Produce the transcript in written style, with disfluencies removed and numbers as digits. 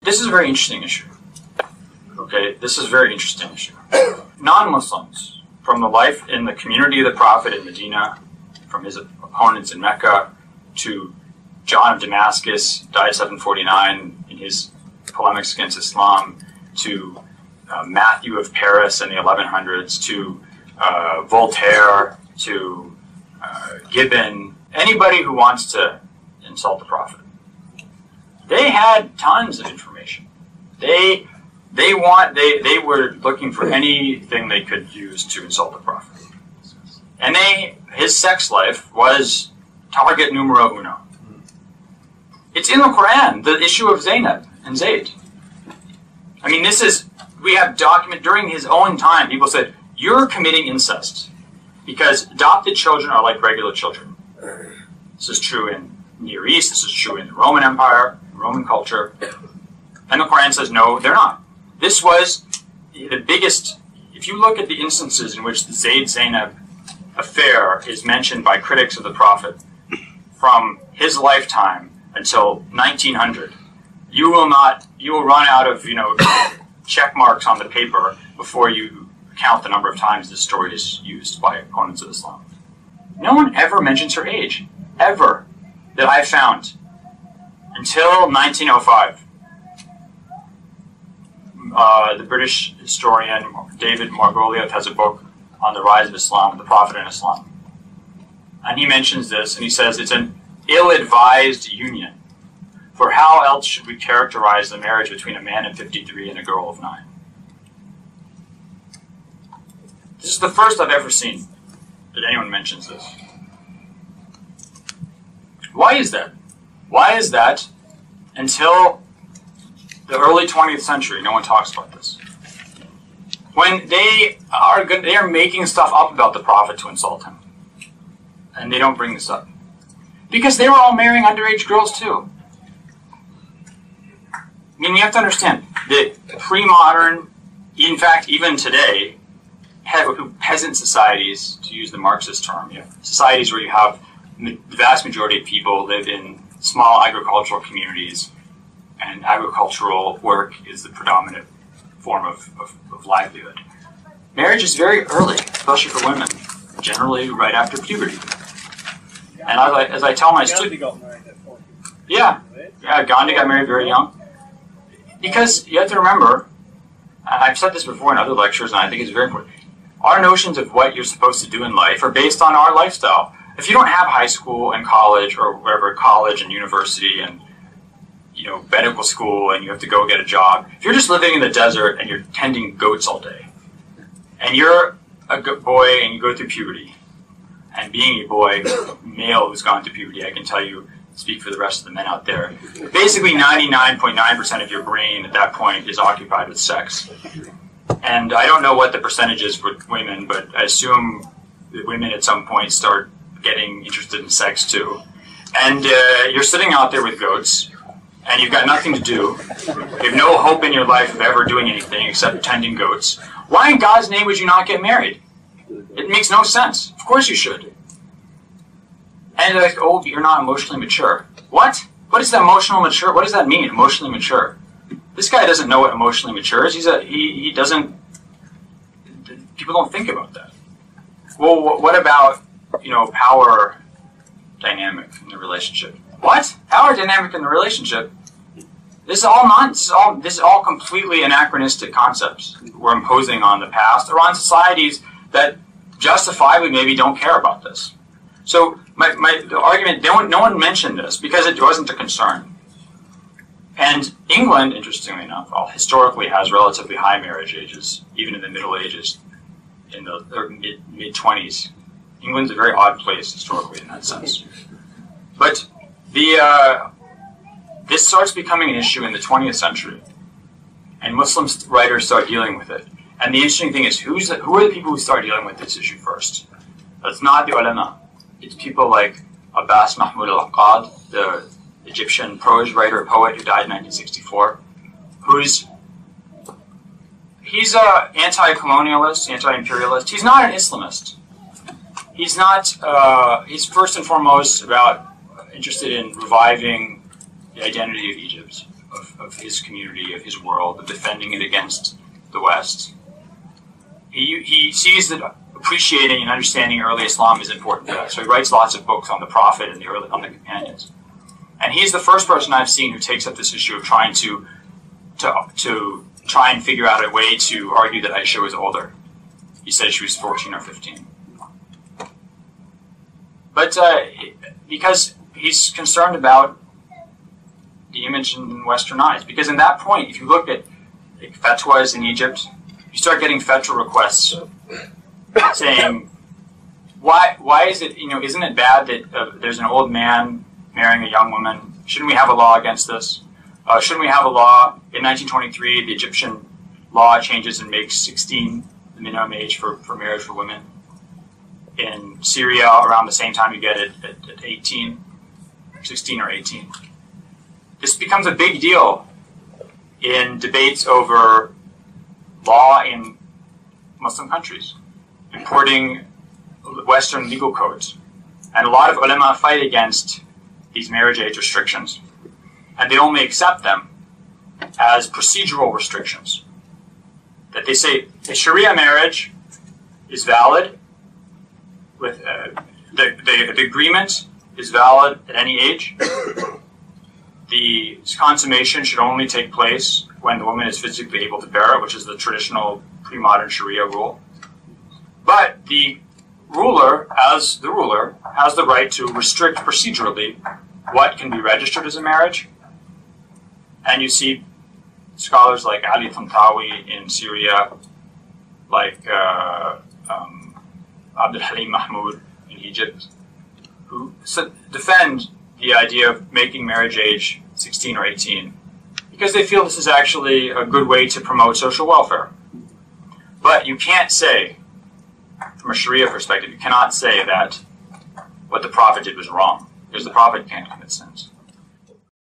This is a very interesting issue. Okay, this is a very interesting issue. Non-Muslims, from the life in the community of the Prophet in Medina, from his opponents in Mecca, to John of Damascus, died 749 in his polemics against Islam, to Matthew of Paris in the 1100s, to Voltaire, to Gibbon, anybody who wants to insult the Prophet. They had tons of information. They were looking for anything they could use to insult the Prophet. And his sex life was target numero uno. It's in the Quran, the issue of Zainab and Zayd. I mean, we have document, during his own time, people said, you're committing incest because adopted children are like regular children. This is true in Near East, this is true in the Roman Empire, Roman culture. And the Quran says, no, they're not. This was the biggest, if you look at the instances in which the Zayd-Zainab affair is mentioned by critics of the Prophet from his lifetime until 1900, you will run out of, check marks on the paper before you count the number of times this story is used by opponents of Islam. No one ever mentions her age, ever, that I've found, until 1905. The British historian David Margoliouth has a book on the rise of Islam, the Prophet and Islam. And he mentions this, and he says it's an ill-advised union. For how else should we characterize the marriage between a man of 53 and a girl of 9? This is the first I've ever seen that anyone mentions this. Why is that? Why is that until the early 20th century, no one talks about this? When they are making stuff up about the Prophet to insult him. And they don't bring this up. Because they were all marrying underage girls too. I mean, you have to understand that pre-modern, in fact, even today, peasant societies, to use the Marxist term, societies where you have the vast majority of people live in small agricultural communities, and agricultural work is the predominant form of livelihood. Marriage is very early, especially for women, generally right after puberty. And as I tell my students, Gandhi got married very young. Because you have to remember, and I've said this before in other lectures, and I think it's very important, our notions of what you're supposed to do in life are based on our lifestyle. If you don't have high school and college, or wherever, college and university and medical school, and you have to go get a job, if you're just living in the desert and you're tending goats all day, and you're a boy and you go through puberty, and being a boy, male who's gone through puberty, I can tell you, speak for the rest of the men out there, basically 99.9% of your brain at that point is occupied with sex. And I don't know what the percentage is for women, but I assume that women at some point start getting interested in sex too. And you're sitting out there with goats, and you've got nothing to do. You have no hope in your life of ever doing anything except tending goats. Why in God's name would you not get married? It makes no sense. Of course you should. And they're like, oh, you're not emotionally mature. What? What is that emotional mature? What does that mean, emotionally mature? This guy doesn't know what emotionally mature is. He doesn't, people don't think about that. Well, what about, power dynamic in the relationship? What? Power dynamic in the relationship? This is all nonsense. This is all completely anachronistic concepts we're imposing on the past or on societies that justifiably maybe don't care about this. So the argument, no one mentioned this because it wasn't a concern. And England, interestingly enough, historically has relatively high marriage ages, even in the Middle Ages, in the mid-20s. England's a very odd place historically in that sense. But this starts becoming an issue in the 20th century, and Muslim writers start dealing with it. And the interesting thing is, who are the people who start dealing with this issue first? It's not the ulama. It's people like Abbas Mahmoud al-Aqad, the Egyptian prose writer, poet who died in 1964, he's an anti-colonialist, anti-imperialist. He's not an Islamist. He's not, he's first and foremost interested in reviving the identity of Egypt, of his community, of his world, of defending it against the West. He sees that appreciating and understanding early Islam is important to that. So he writes lots of books on the Prophet and on the companions. And he's the first person I've seen who takes up this issue of trying to try and figure out a way to argue that Aisyah was older. He said she was 14 or 15. But because he's concerned about the image in Western eyes. Because in that point, if you look at fatwas in Egypt, you start getting fatwa requests saying, why is it, isn't it bad that there's an old man marrying a young woman? Shouldn't we have a law against this? Shouldn't we have a law? In 1923, the Egyptian law changes and makes 16 the minimum age for marriage for women. In Syria, around the same time, you get it at 18, 16 or 18. This becomes a big deal in debates over law in Muslim countries, importing Western legal codes. And a lot of ulama fight against these marriage age restrictions, and they only accept them as procedural restrictions. That they say a Sharia marriage is valid, with the agreement is valid at any age. The consummation should only take place when the woman is physically able to bear it, which is the traditional pre-modern Sharia rule. But the ruler, as the ruler, has the right to restrict procedurally what can be registered as a marriage. And you see scholars like Ali Tantawi in Syria, like Abdul Halim Mahmoud in Egypt, who defend the idea of making marriage age 16 or 18 because they feel this is actually a good way to promote social welfare. But you can't say, from a Sharia perspective, you cannot say that what the Prophet did was wrong, because the Prophet can't commit sins.